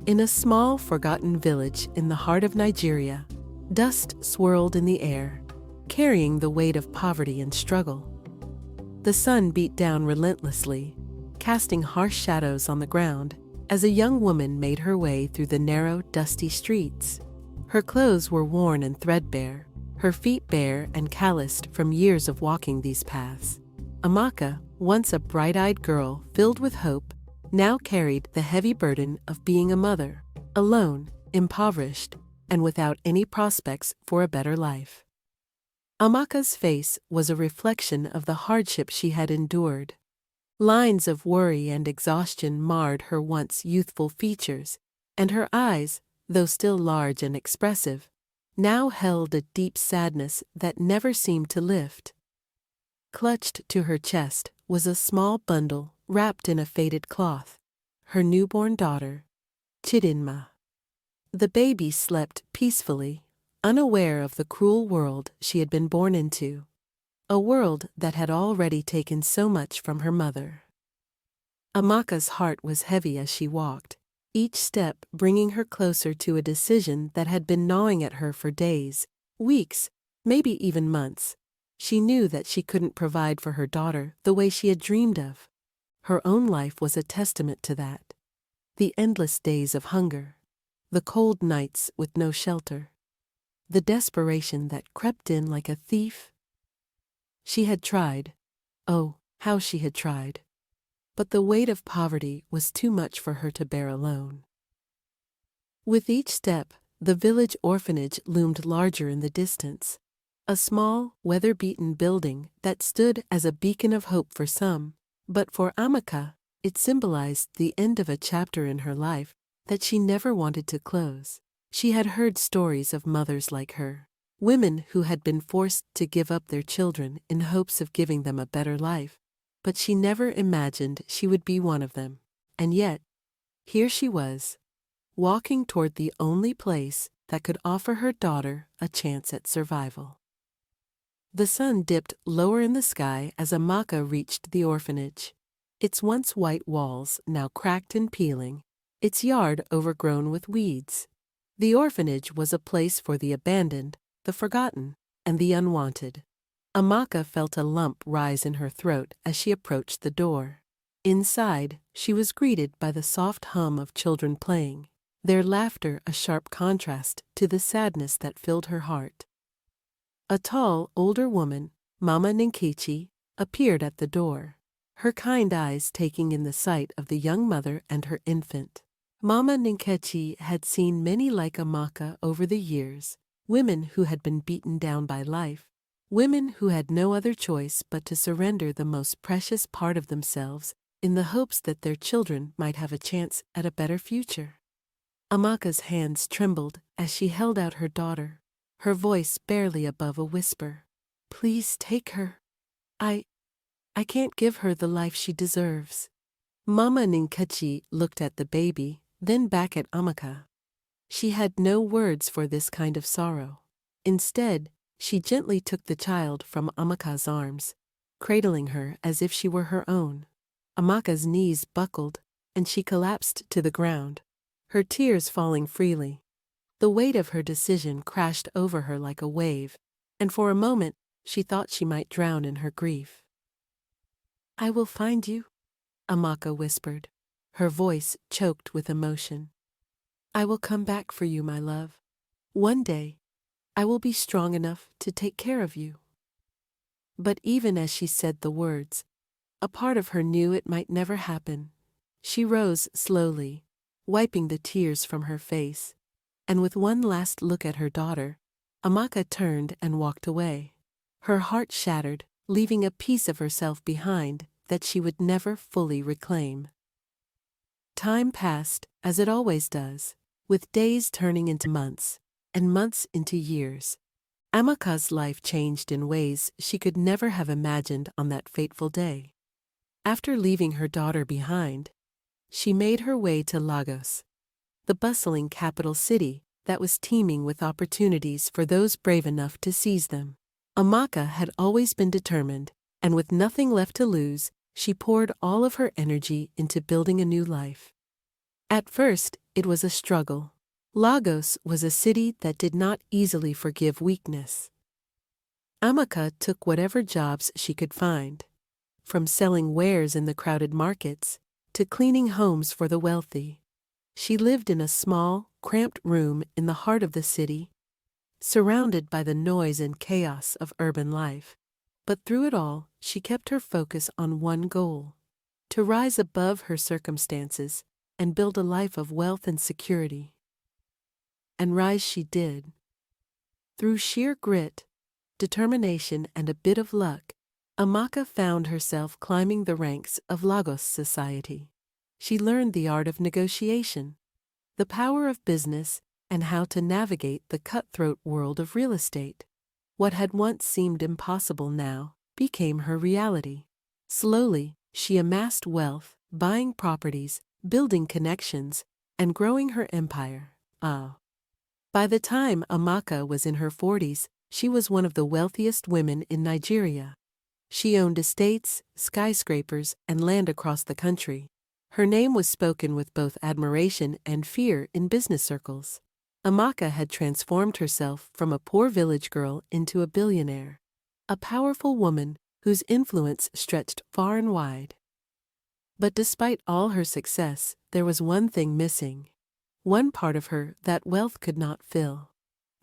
In a small, forgotten village in the heart of Nigeria, dust swirled in the air, carrying the weight of poverty and struggle. The sun beat down relentlessly, casting harsh shadows on the ground as a young woman made her way through the narrow, dusty streets. Her clothes were worn and threadbare, her feet bare and calloused from years of walking these paths. Amaka, once a bright-eyed girl filled with hope, now carried the heavy burden of being a mother, alone, impoverished, and without any prospects for a better life. Amaka's face was a reflection of the hardship she had endured. Lines of worry and exhaustion marred her once youthful features, and her eyes, though still large and expressive, now held a deep sadness that never seemed to lift. Clutched to her chest was a small bundle wrapped in a faded cloth, her newborn daughter, Chidinma. The baby slept peacefully, unaware of the cruel world she had been born into, a world that had already taken so much from her mother. Amaka's heart was heavy as she walked, each step bringing her closer to a decision that had been gnawing at her for days, weeks, maybe even months. She knew that she couldn't provide for her daughter the way she had dreamed of. Her own life was a testament to that. The endless days of hunger, the cold nights with no shelter, the desperation that crept in like a thief. She had tried. Oh, how she had tried. But the weight of poverty was too much for her to bear alone. With each step, the village orphanage loomed larger in the distance, a small, weather-beaten building that stood as a beacon of hope for some, but for Amaka, it symbolized the end of a chapter in her life that she never wanted to close. She had heard stories of mothers like her, women who had been forced to give up their children in hopes of giving them a better life, but she never imagined she would be one of them. And yet, here she was, walking toward the only place that could offer her daughter a chance at survival. The sun dipped lower in the sky as Amaka reached the orphanage, its once white walls now cracked and peeling, its yard overgrown with weeds. The orphanage was a place for the abandoned, the forgotten, and the unwanted. Amaka felt a lump rise in her throat as she approached the door. Inside, she was greeted by the soft hum of children playing, their laughter a sharp contrast to the sadness that filled her heart. A tall, older woman, Mama Ninkichi, appeared at the door, her kind eyes taking in the sight of the young mother and her infant. Mama Ninkichi had seen many like Amaka over the years, women who had been beaten down by life, women who had no other choice but to surrender the most precious part of themselves in the hopes that their children might have a chance at a better future. Amaka's hands trembled as she held out her daughter, her voice barely above a whisper. "Please take her. I can't give her the life she deserves." Mama Ninkichi looked at the baby, then back at Amaka. She had no words for this kind of sorrow. Instead, she gently took the child from Amaka's arms, cradling her as if she were her own. Amaka's knees buckled, and she collapsed to the ground, her tears falling freely. The weight of her decision crashed over her like a wave, and for a moment she thought she might drown in her grief. "I will find you," Amaka whispered, her voice choked with emotion. "I will come back for you, my love. One day, I will be strong enough to take care of you." But even as she said the words, a part of her knew it might never happen. She rose slowly, wiping the tears from her face, and with one last look at her daughter, Amaka turned and walked away, her heart shattered, leaving a piece of herself behind that she would never fully reclaim. Time passed, as it always does, with days turning into months, and months into years. Amaka's life changed in ways she could never have imagined on that fateful day. After leaving her daughter behind, she made her way to Lagos, the bustling capital city that was teeming with opportunities for those brave enough to seize them. Amaka had always been determined, and with nothing left to lose, she poured all of her energy into building a new life. At first, it was a struggle. Lagos was a city that did not easily forgive weakness. Amaka took whatever jobs she could find, from selling wares in the crowded markets to cleaning homes for the wealthy. She lived in a small, cramped room in the heart of the city, surrounded by the noise and chaos of urban life. But through it all, she kept her focus on one goal: to rise above her circumstances and build a life of wealth and security. And rise she did. Through sheer grit, determination, and a bit of luck, Amaka found herself climbing the ranks of Lagos society. She learned the art of negotiation, the power of business, and how to navigate the cutthroat world of real estate. What had once seemed impossible now became her reality. Slowly, she amassed wealth, buying properties, building connections, and growing her empire. By the time Amaka was in her 40s, she was one of the wealthiest women in Nigeria. She owned estates, skyscrapers, and land across the country. Her name was spoken with both admiration and fear in business circles. Amaka had transformed herself from a poor village girl into a billionaire, a powerful woman whose influence stretched far and wide. But despite all her success, there was one thing missing. One part of her that wealth could not fill.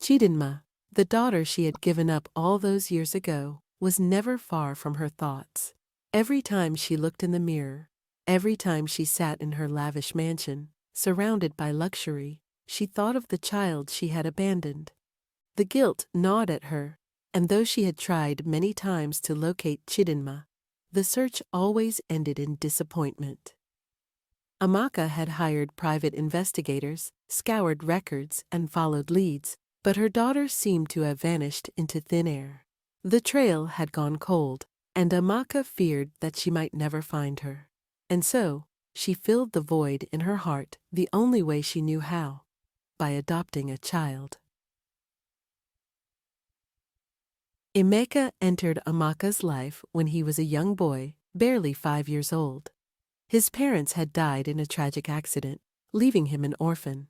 Chidinma, the daughter she had given up all those years ago, was never far from her thoughts. Every time she looked in the mirror, every time she sat in her lavish mansion, surrounded by luxury, she thought of the child she had abandoned. The guilt gnawed at her, and though she had tried many times to locate Chidinma, the search always ended in disappointment. Amaka had hired private investigators, scoured records, and followed leads, but her daughter seemed to have vanished into thin air. The trail had gone cold, and Amaka feared that she might never find her. And so, she filled the void in her heart the only way she knew how: by adopting a child. Emeka entered Amaka's life when he was a young boy, barely 5 years old. His parents had died in a tragic accident, leaving him an orphan.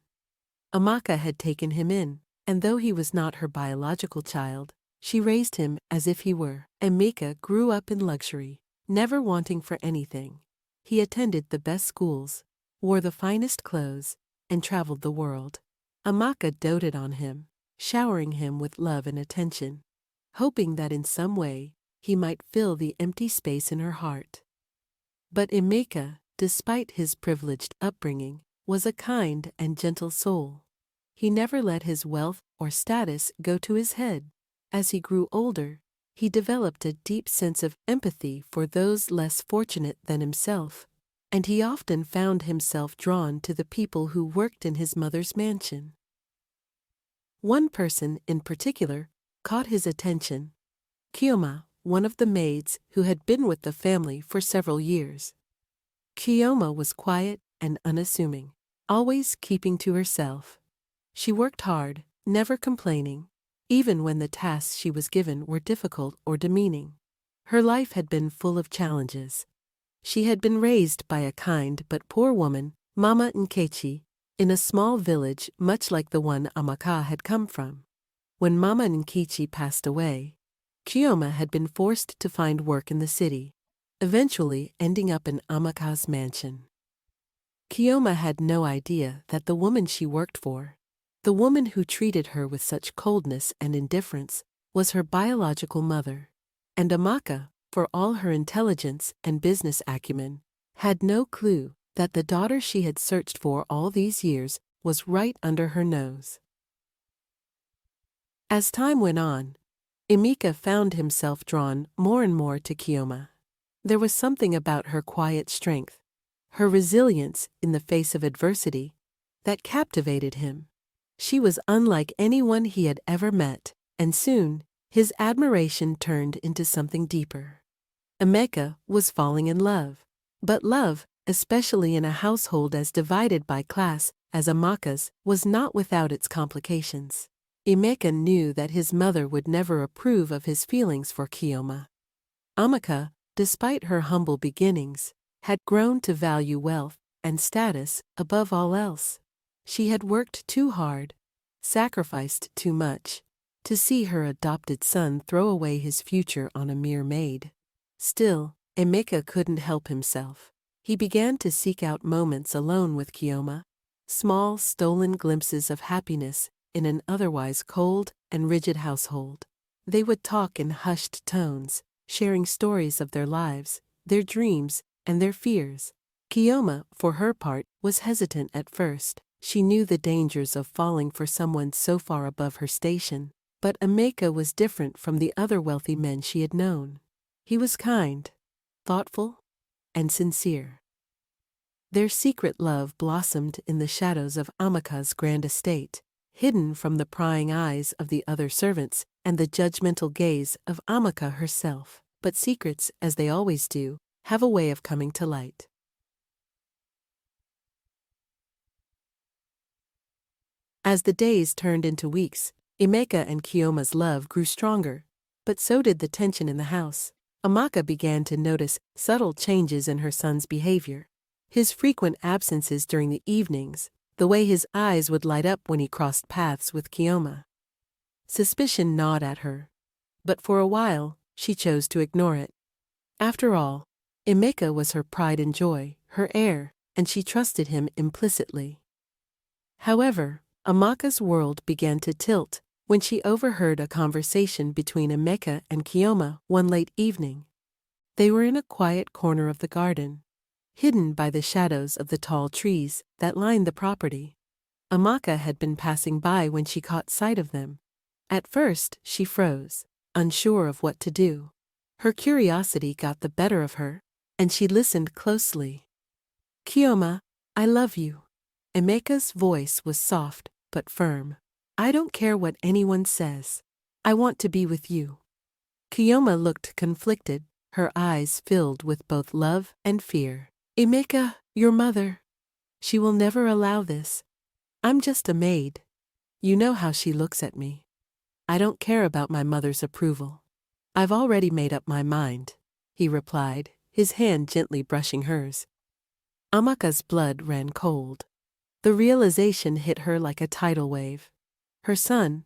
Amaka had taken him in, and though he was not her biological child, she raised him as if he were. Emeka grew up in luxury, never wanting for anything. He attended the best schools, wore the finest clothes, and traveled the world. Amaka doted on him, showering him with love and attention, hoping that in some way he might fill the empty space in her heart. But Emeka, despite his privileged upbringing, was a kind and gentle soul. He never let his wealth or status go to his head. As he grew older, he developed a deep sense of empathy for those less fortunate than himself, and he often found himself drawn to the people who worked in his mother's mansion. One person in particular caught his attention: Kioma, one of the maids who had been with the family for several years. Kioma was quiet and unassuming, always keeping to herself. She worked hard, never complaining, even when the tasks she was given were difficult or demeaning. Her life had been full of challenges. She had been raised by a kind but poor woman, Mama Nkechi, in a small village much like the one Amaka had come from. When Mama Nkechi passed away, Kioma had been forced to find work in the city, eventually ending up in Amaka's mansion. Kioma had no idea that the woman she worked for, the woman who treated her with such coldness and indifference, was her biological mother, and Amaka, for all her intelligence and business acumen, had no clue that the daughter she had searched for all these years was right under her nose. As time went on, Emeka found himself drawn more and more to Kioma. There was something about her quiet strength, her resilience in the face of adversity, that captivated him. She was unlike anyone he had ever met, and soon his admiration turned into something deeper. Emeka was falling in love, but love, especially in a household as divided by class as Amaka's, was not without its complications. Emeka knew that his mother would never approve of his feelings for Kioma. Amaka, despite her humble beginnings, had grown to value wealth and status above all else. She had worked too hard, sacrificed too much, to see her adopted son throw away his future on a mere maid. Still, Emeka couldn't help himself. He began to seek out moments alone with Kioma, small stolen glimpses of happiness in an otherwise cold and rigid household. They would talk in hushed tones, sharing stories of their lives, their dreams, and their fears. Kioma, for her part, was hesitant at first. She knew the dangers of falling for someone so far above her station. But Emeka was different from the other wealthy men she had known. He was kind, thoughtful, and sincere. Their secret love blossomed in the shadows of Amaka's grand estate, hidden from the prying eyes of the other servants and the judgmental gaze of Amaka herself. But secrets, as they always do, have a way of coming to light. As the days turned into weeks, Emeka and Kioma's love grew stronger, but so did the tension in the house. Amaka began to notice subtle changes in her son's behavior. His frequent absences during the evenings, the way his eyes would light up when he crossed paths with Kioma. Suspicion gnawed at her, but for a while she chose to ignore it. After all, Emeka was her pride and joy, her heir, and she trusted him implicitly. However, Amaka's world began to tilt when she overheard a conversation between Emeka and Kioma one late evening. They were in a quiet corner of the garden, hidden by the shadows of the tall trees that lined the property. Amaka had been passing by when she caught sight of them. At first, she froze, unsure of what to do. Her curiosity got the better of her, and she listened closely. "Kioma, I love you." Emeka's voice was soft but firm. "I don't care what anyone says. I want to be with you." Kioma looked conflicted, her eyes filled with both love and fear. "Emeka, your mother. She will never allow this. I'm just a maid. You know how she looks at me. I don't care about my mother's approval. I've already made up my mind," he replied, his hand gently brushing hers. Amaka's blood ran cold. The realization hit her like a tidal wave. Her son,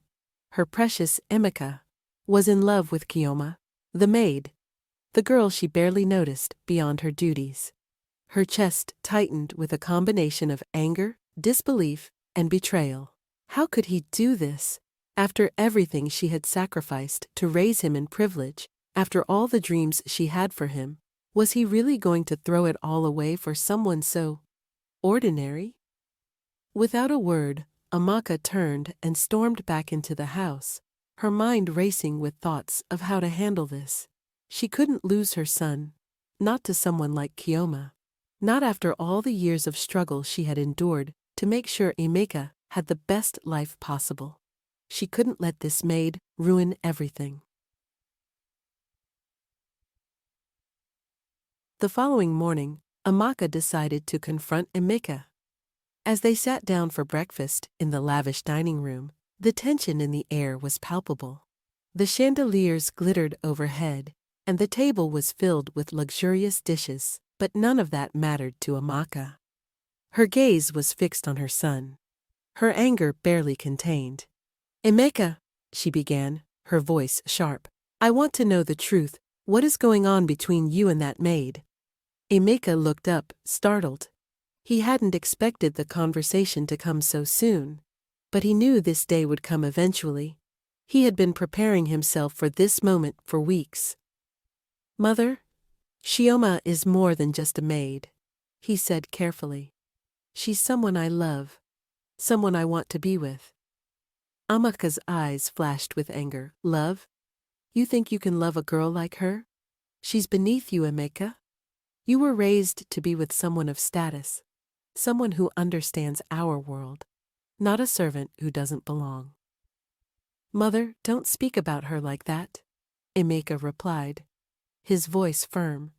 her precious Emeka, was in love with Kioma, the maid, the girl she barely noticed beyond her duties. Her chest tightened with a combination of anger, disbelief, and betrayal. How could he do this? After everything she had sacrificed to raise him in privilege, after all the dreams she had for him, was he really going to throw it all away for someone so ordinary? Without a word, Amaka turned and stormed back into the house, her mind racing with thoughts of how to handle this. She couldn't lose her son, not to someone like Kioma, not after all the years of struggle she had endured to make sure Emeka had the best life possible. She couldn't let this maid ruin everything. The following morning, Amaka decided to confront Emeka. As they sat down for breakfast in the lavish dining room, the tension in the air was palpable. The chandeliers glittered overhead, and the table was filled with luxurious dishes, but none of that mattered to Amaka. Her gaze was fixed on her son, her anger barely contained. "Emeka," she began, her voice sharp, "I want to know the truth. What is going on between you and that maid?" Emeka looked up, startled. He hadn't expected the conversation to come so soon, but he knew this day would come eventually. He had been preparing himself for this moment for weeks. "Mother, Chioma is more than just a maid," he said carefully. "She's someone I love, someone I want to be with." Amaka's eyes flashed with anger. "Love? You think you can love a girl like her? She's beneath you, Emeka. You were raised to be with someone of status, someone who understands our world, not a servant who doesn't belong." "Mother, don't speak about her like that," Emeka replied, his voice firm.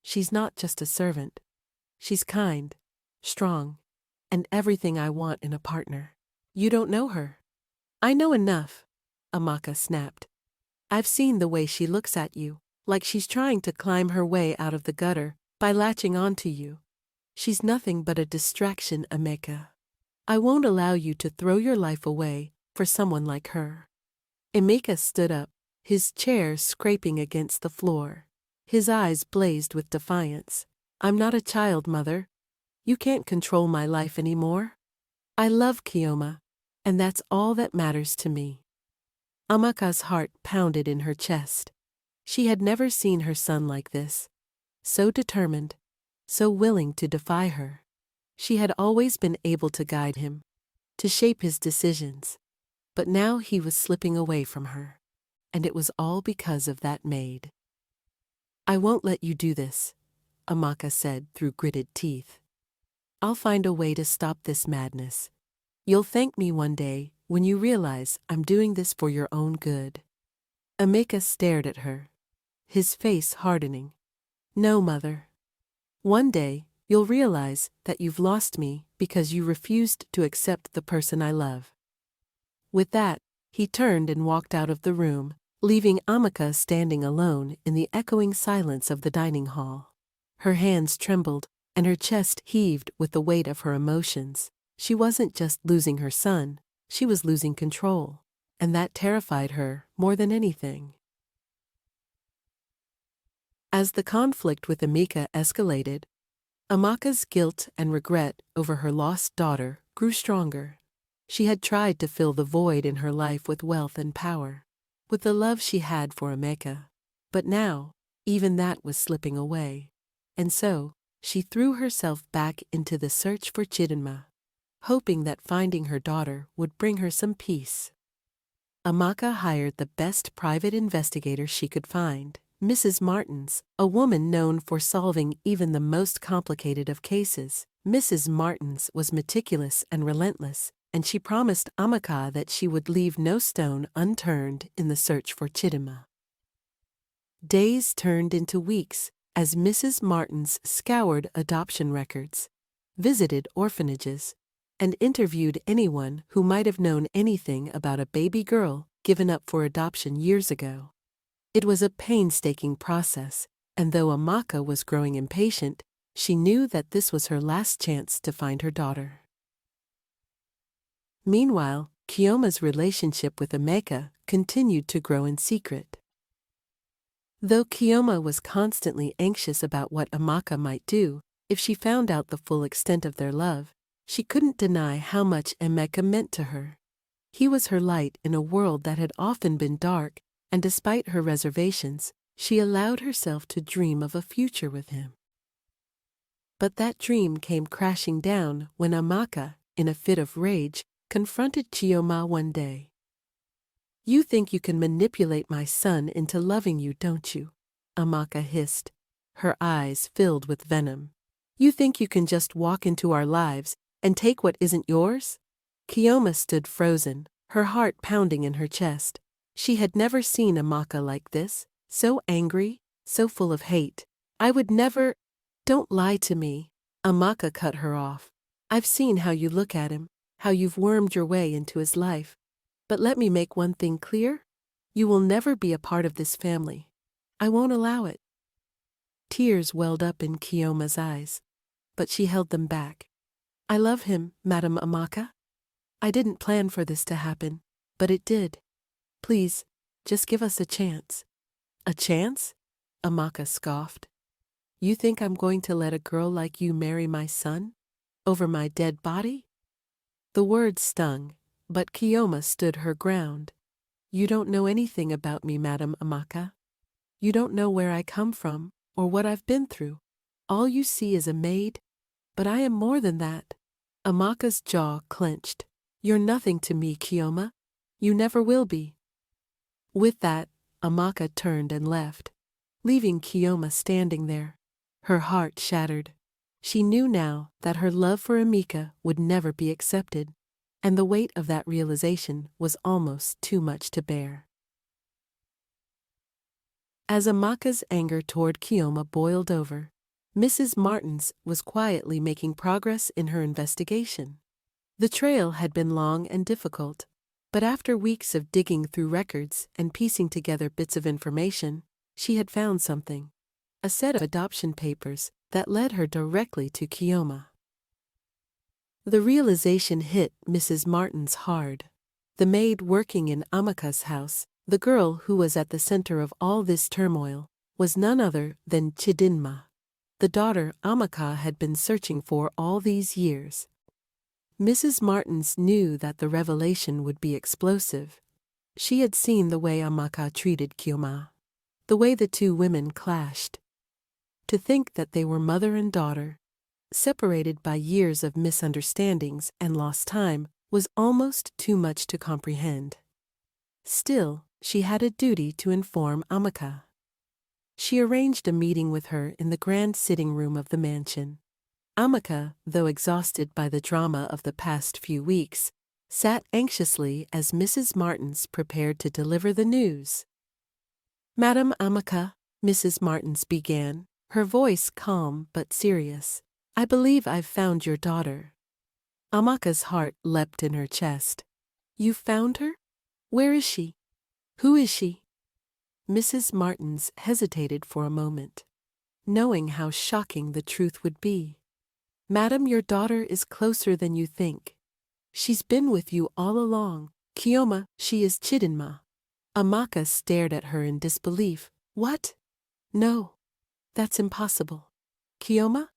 "She's not just a servant. She's kind, strong, and everything I want in a partner. You don't know her." "I know enough," Amaka snapped. "I've seen the way she looks at you, like she's trying to climb her way out of the gutter by latching onto you. She's nothing but a distraction, Emeka." I won't allow you to throw your life away for someone like her. Emeka stood up, his chair scraping against the floor. His eyes blazed with defiance. I'm not a child, Mother. You can't control my life anymore. I love Kioma, and that's all that matters to me. Amaka's heart pounded in her chest. She had never seen her son like this, so determined, so willing to defy her. She had always been able to guide him, to shape his decisions, but now he was slipping away from her, and it was all because of that maid. I won't let you do this, Amaka said through gritted teeth. I'll find a way to stop this madness. You'll thank me one day when you realize I'm doing this for your own good. Emeka stared at her, his face hardening. No, Mother. One day, you'll realize that you've lost me because you refused to accept the person I love. With that, he turned and walked out of the room, leaving Amaka standing alone in the echoing silence of the dining hall. Her hands trembled, and her chest heaved with the weight of her emotions. She wasn't just losing her son, she was losing control, and that terrified her more than anything. As the conflict with Emeka escalated, Amaka's guilt and regret over her lost daughter grew stronger. She had tried to fill the void in her life with wealth and power, with the love she had for Emeka, but now, even that was slipping away, and so, she threw herself back into the search for Chidinma, hoping that finding her daughter would bring her some peace. Amaka hired the best private investigator she could find, Mrs. Martins, a woman known for solving even the most complicated of cases. Mrs. Martins was meticulous and relentless, and she promised Amaka that she would leave no stone unturned in the search for Chidinma. Days turned into weeks as Mrs. Martins scoured adoption records, visited orphanages, and interviewed anyone who might have known anything about a baby girl given up for adoption years ago. It was a painstaking process, and though Amaka was growing impatient, she knew that this was her last chance to find her daughter. Meanwhile, Kioma's relationship with Emeka continued to grow in secret. Though Kioma was constantly anxious about what Amaka might do if she found out the full extent of their love, she couldn't deny how much Emeka meant to her. He was her light in a world that had often been dark, and despite her reservations, she allowed herself to dream of a future with him. But that dream came crashing down when Amaka, in a fit of rage, confronted Chioma one day. You think you can manipulate my son into loving you, don't you? Amaka hissed, her eyes filled with venom. You think you can just walk into our lives and take what isn't yours? Kioma stood frozen, her heart pounding in her chest. She had never seen Amaka like this, so angry, so full of hate. I would never— Don't lie to me, Amaka cut her off. I've seen how you look at him, how you've wormed your way into his life. But let me make one thing clear. You will never be a part of this family. I won't allow it. Tears welled up in Kioma's eyes, but she held them back. I love him, Madam Amaka. I didn't plan for this to happen, but it did. Please, just give us a chance. A chance? Amaka scoffed. You think I'm going to let a girl like you marry my son? Over my dead body? The words stung, but Kioma stood her ground. You don't know anything about me, Madam Amaka. You don't know where I come from or what I've been through. All you see is a maid, but I am more than that. Amaka's jaw clenched. You're nothing to me, Kioma. You never will be. With that, Amaka turned and left, leaving Kioma standing there, her heart shattered. She knew now that her love for Emeka would never be accepted, and the weight of that realization was almost too much to bear. As Amaka's anger toward Kioma boiled over, Mrs. Martins was quietly making progress in her investigation. The trail had been long and difficult, but after weeks of digging through records and piecing together bits of information, she had found something: a set of adoption papers that led her directly to Kioma. The realization hit Mrs. Martins hard. The maid working in Amaka's house, the girl who was at the center of all this turmoil, was none other than Chidinma, the daughter Amaka had been searching for all these years. Mrs. Martins knew that the revelation would be explosive. She had seen the way Amaka treated Kioma, the way the two women clashed. To think that they were mother and daughter, separated by years of misunderstandings and lost time, was almost too much to comprehend. Still, she had a duty to inform Amaka. She arranged a meeting with her in the grand sitting room of the mansion. Amaka, though exhausted by the drama of the past few weeks, sat anxiously as Mrs. Martins prepared to deliver the news. "Madam Amaka," Mrs. Martins began, her voice calm but serious, "I believe I've found your daughter." Amaka's heart leapt in her chest. "You found her? Where is she? Who is she?" Mrs. Martins hesitated for a moment, knowing how shocking the truth would be. "Madam, your daughter is closer than you think. She's been with you all along. Kioma, she is Chidinma." Amaka stared at her in disbelief. "What? No, that's impossible. Kioma?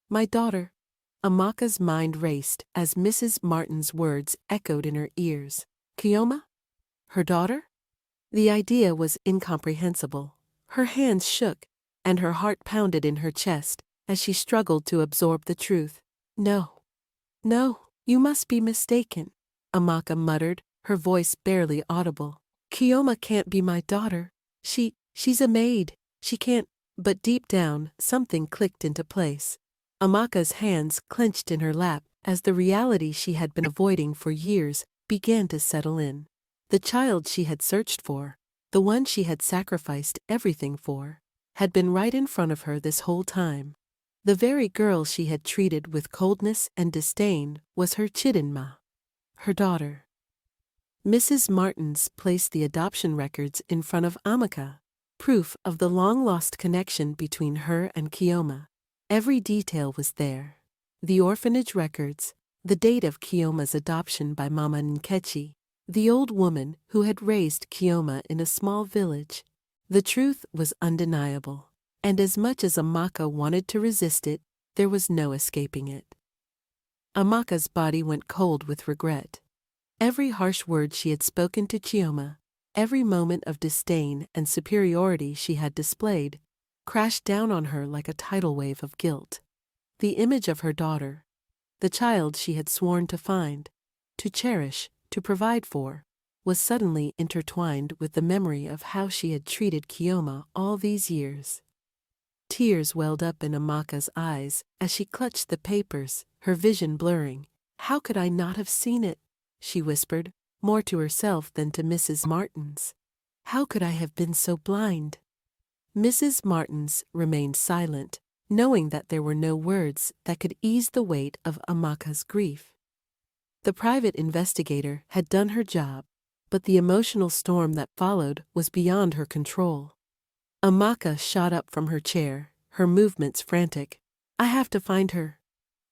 My daughter." Amaka's mind raced as Mrs. Martin's words echoed in her ears. Kioma? Her daughter? The idea was incomprehensible. Her hands shook, and her heart pounded in her chest as she struggled to absorb the truth. "No, no, you must be mistaken," Amaka muttered, her voice barely audible. "Kioma can't be my daughter. She's a maid. She can't." But deep down, something clicked into place. Amaka's hands clenched in her lap as the reality she had been avoiding for years began to settle in. The child she had searched for, the one she had sacrificed everything for, had been right in front of her this whole time. The very girl she had treated with coldness and disdain was her Chidinma, her daughter. Mrs. Martins placed the adoption records in front of Amaka, proof of the long-lost connection between her and Kioma. Every detail was there. The orphanage records, the date of Kioma's adoption by Mama Nkechi, the old woman who had raised Kioma in a small village. The truth was undeniable, and as much as Amaka wanted to resist it, there was no escaping it. Amaka's body went cold with regret. Every harsh word she had spoken to Kioma, every moment of disdain and superiority she had displayed, crashed down on her like a tidal wave of guilt. The image of her daughter, the child she had sworn to find, to cherish, to provide for, was suddenly intertwined with the memory of how she had treated Kioma all these years. Tears welled up in Amaka's eyes as she clutched the papers, her vision blurring. "How could I not have seen it?" she whispered, more to herself than to Mrs. Martins. "How could I have been so blind?" Mrs. Martins remained silent, knowing that there were no words that could ease the weight of Amaka's grief. The private investigator had done her job, but the emotional storm that followed was beyond her control. Amaka shot up from her chair, her movements frantic. "I have to find her.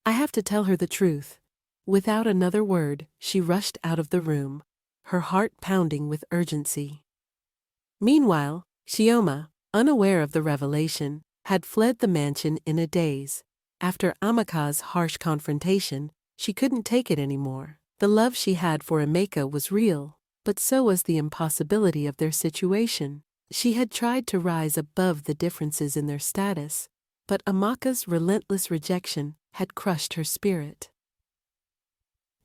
I have to tell her the truth." Without another word, she rushed out of the room, her heart pounding with urgency. Meanwhile, Kioma, unaware of the revelation, had fled the mansion in a daze. After Amaka's harsh confrontation, she couldn't take it anymore. The love she had for Emeka was real, but so was the impossibility of their situation. She had tried to rise above the differences in their status, but Amaka's relentless rejection had crushed her spirit.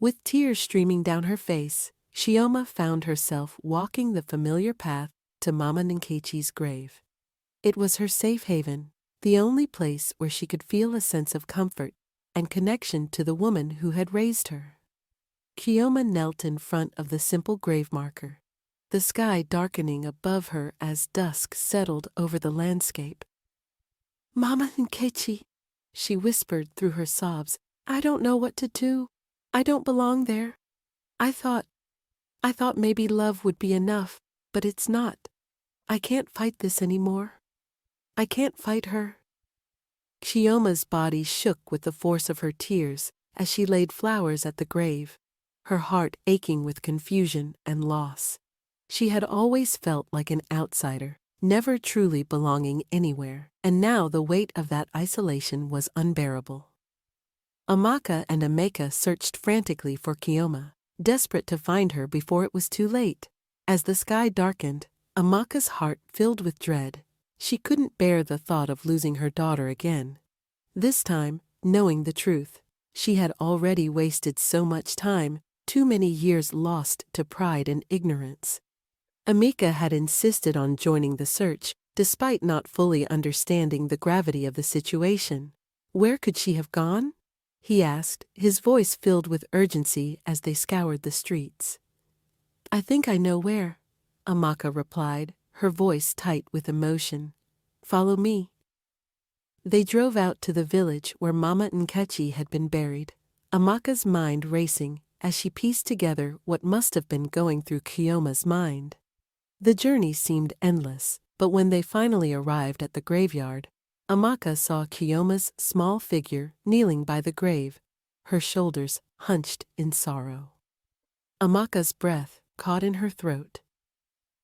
With tears streaming down her face, Kioma found herself walking the familiar path to Mama Nkechi's grave. It was her safe haven, the only place where she could feel a sense of comfort and connection to the woman who had raised her. Kioma knelt in front of the simple grave marker, the sky darkening above her as dusk settled over the landscape. "Mama Nkechi," she whispered through her sobs, "I don't know what to do. I don't belong there. I thought maybe love would be enough, but it's not. I can't fight this anymore. I can't fight her." Kioma's body shook with the force of her tears as she laid flowers at the grave, her heart aching with confusion and loss. She had always felt like an outsider, never truly belonging anywhere, and now the weight of that isolation was unbearable. Amaka and Emeka searched frantically for Kioma, desperate to find her before it was too late. As the sky darkened, Amaka's heart filled with dread. She couldn't bear the thought of losing her daughter again. This time, knowing the truth, she had already wasted so much time, too many years lost to pride and ignorance. Emeka had insisted on joining the search, despite not fully understanding the gravity of the situation. Where could she have gone? He asked, his voice filled with urgency as they scoured the streets. I think I know where, Amaka replied, her voice tight with emotion. Follow me. They drove out to the village where Mama Nkechi had been buried, Amaka's mind racing as she pieced together what must have been going through Kioma's mind. The journey seemed endless, but when they finally arrived at the graveyard, Amaka saw Kioma's small figure kneeling by the grave, her shoulders hunched in sorrow. Amaka's breath caught in her throat.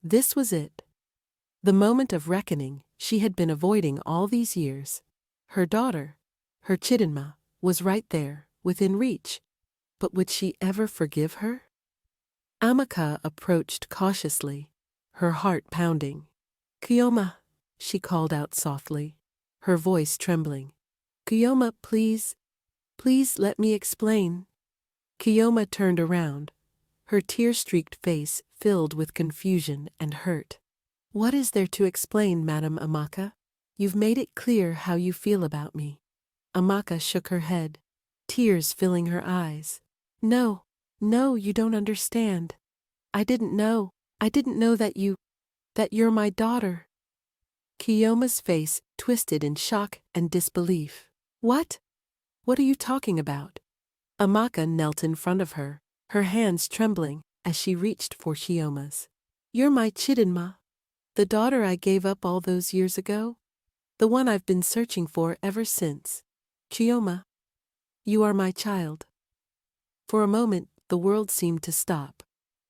This was it. The moment of reckoning she had been avoiding all these years. Her daughter, her Chidinma, was right there, within reach. But would she ever forgive her? Amaka approached cautiously, her heart pounding. Kioma, she called out softly, her voice trembling. Kioma, please, please let me explain. Kioma turned around, her tear-streaked face filled with confusion and hurt. What is there to explain, Madam Amaka? You've made it clear how you feel about me. Amaka shook her head, tears filling her eyes. No, you don't understand. I didn't know that you're my daughter. Kioma's face twisted in shock and disbelief. What? What are you talking about? Amaka knelt in front of her, her hands trembling as she reached for Kioma's. You're my Chidinma, the daughter I gave up all those years ago, the one I've been searching for ever since. Kioma, you are my child. For a moment, the world seemed to stop.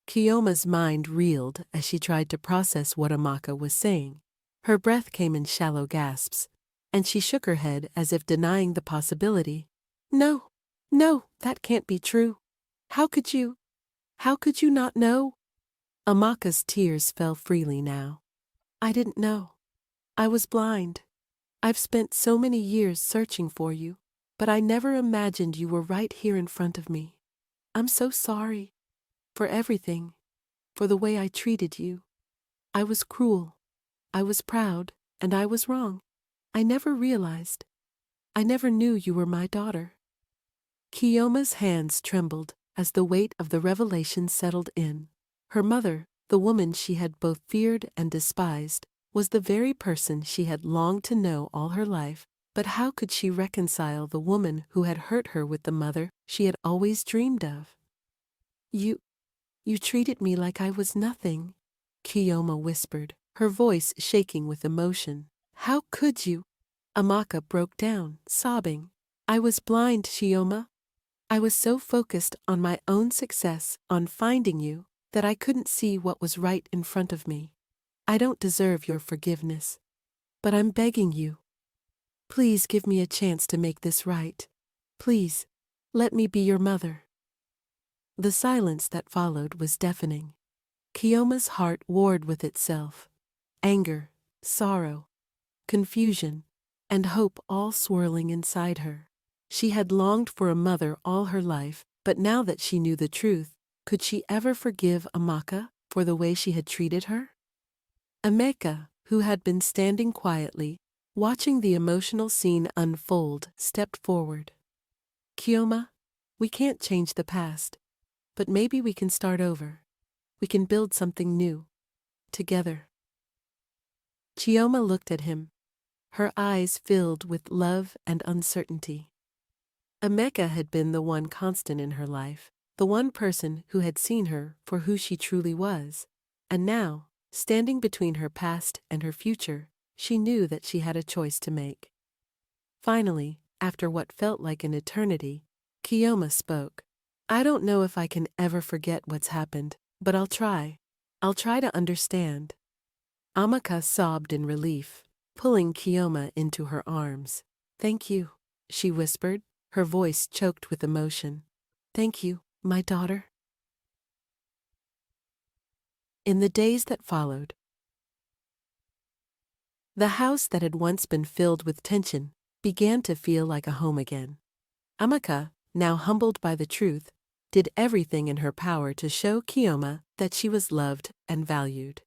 Kioma's mind reeled as she tried to process what Amaka was saying. Her breath came in shallow gasps, and she shook her head as if denying the possibility. No, that can't be true. How could you not know? Amaka's tears fell freely now. I didn't know. I was blind. I've spent so many years searching for you, but I never imagined you were right here in front of me. I'm so sorry. For everything. For the way I treated you. I was cruel. I was proud, and I was wrong. I never realized. I never knew you were my daughter. Kioma's hands trembled as the weight of the revelation settled in. Her mother, the woman she had both feared and despised, was the very person she had longed to know all her life, but how could she reconcile the woman who had hurt her with the mother she had always dreamed of? You treated me like I was nothing, Kioma whispered, her voice shaking with emotion. How could you? Amaka broke down, sobbing. I was blind, Kioma. I was so focused on my own success, on finding you, that I couldn't see what was right in front of me. I don't deserve your forgiveness, but I'm begging you. Please give me a chance to make this right. Please, let me be your mother. The silence that followed was deafening. Kioma's heart warred with itself. Anger, sorrow, confusion, and hope all swirling inside her. She had longed for a mother all her life, but now that she knew the truth, could she ever forgive Amaka for the way she had treated her? Emeka, who had been standing quietly, watching the emotional scene unfold, stepped forward. Kioma, we can't change the past, but maybe we can start over. We can build something new. Together. Kioma looked at him, her eyes filled with love and uncertainty. Emeka had been the one constant in her life, the one person who had seen her for who she truly was. And now, standing between her past and her future, she knew that she had a choice to make. Finally, after what felt like an eternity, Kiyoma spoke. I don't know if I can ever forget what's happened, but I'll try. I'll try to understand. Amaka sobbed in relief, pulling Kiyoma into her arms. Thank you, she whispered, her voice choked with emotion. Thank you, my daughter. In the days that followed, the house that had once been filled with tension began to feel like a home again. Amaka, now humbled by the truth, did everything in her power to show Kiyoma that she was loved and valued.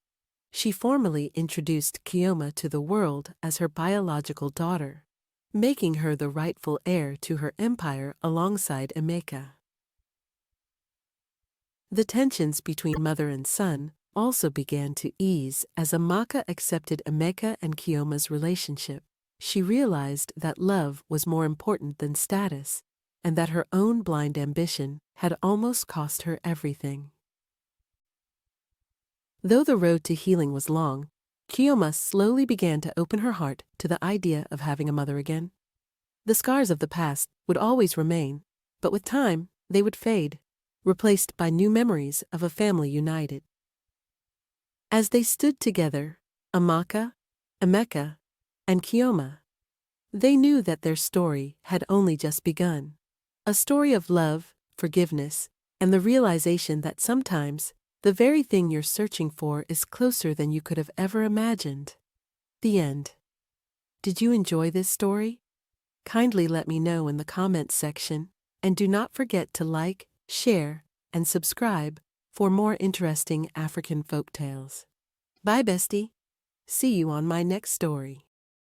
She formally introduced Kiyoma to the world as her biological daughter, making her the rightful heir to her empire alongside Emeka. The tensions between mother and son also began to ease as Amaka accepted Emeka and Kiyoma's relationship. She realized that love was more important than status, and that her own blind ambition had almost cost her everything. Though the road to healing was long, Kiyoma slowly began to open her heart to the idea of having a mother again. The scars of the past would always remain, but with time, they would fade, replaced by new memories of a family united. As they stood together, Amaka, Emeka, and Kiyoma, they knew that their story had only just begun. A story of love, forgiveness, and the realization that sometimes the very thing you're searching for is closer than you could have ever imagined. The end. Did you enjoy this story? Kindly let me know in the comments section, and do not forget to like, share, and subscribe for more interesting African folk tales. Bye, bestie. See you on my next story.